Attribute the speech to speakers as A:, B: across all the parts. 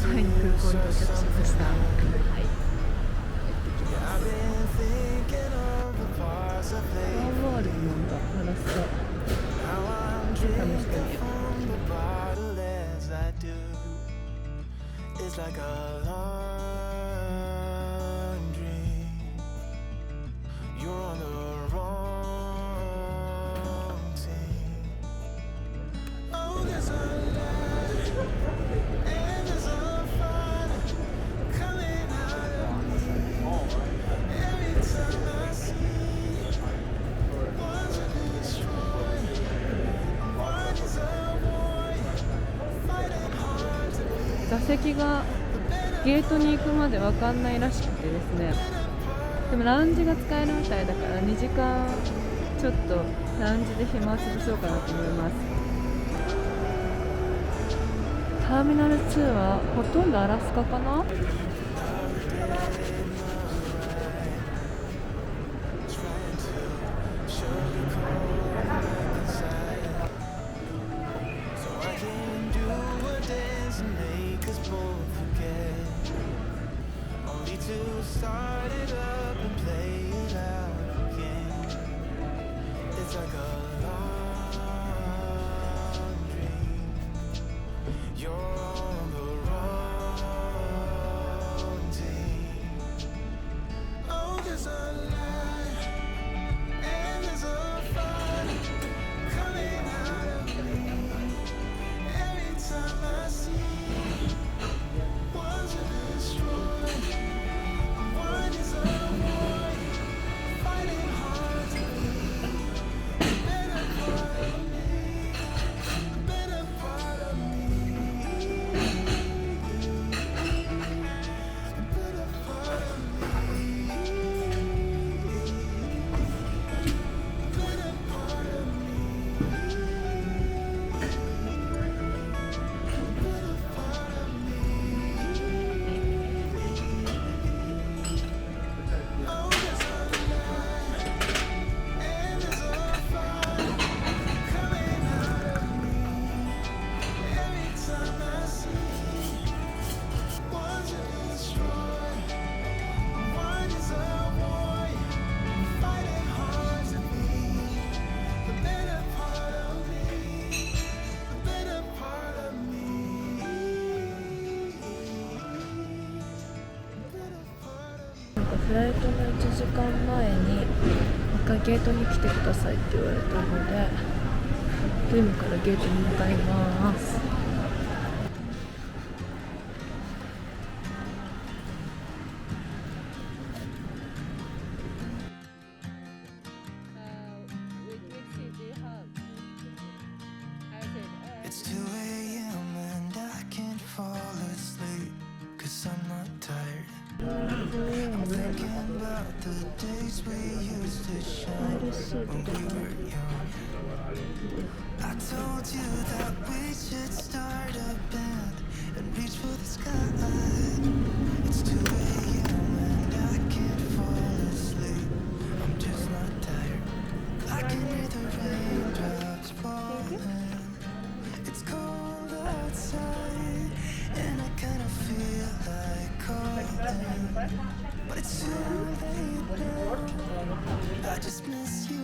A: 際に空港に到着しました。はい、ワンワールドなんだ。ガラスが試してみよう。It's like a long dream. You're on the wrong team. Oh, there's a light and there's a fire coming out of me. Every time I see one to destroy, one is a warrior fighting hard to be.座席がゲートに行くまで分かんないらしくてですね。でもラウンジが使えるみたいだから2時間ちょっとラウンジで暇を潰そうかなと思います。ターミナル2はほとんどアラスカかな。Start it up and play it out again. It's like a long dream. You're on the wrong team. Oh, there's a light and there's a fire coming out of me. Every time I see one's aフライトの1時間前にもう一回ゲートに来てくださいって言われたので、今からゲートに向かいます。I told you that we should start a band and reach for the sky. It's 2 a.m. and I can't fall asleep. I'm just not tired. I can hear the raindrops falling. It's cold outside and I kind of feel like calling, but it's too late now. I just miss you.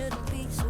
B: little piece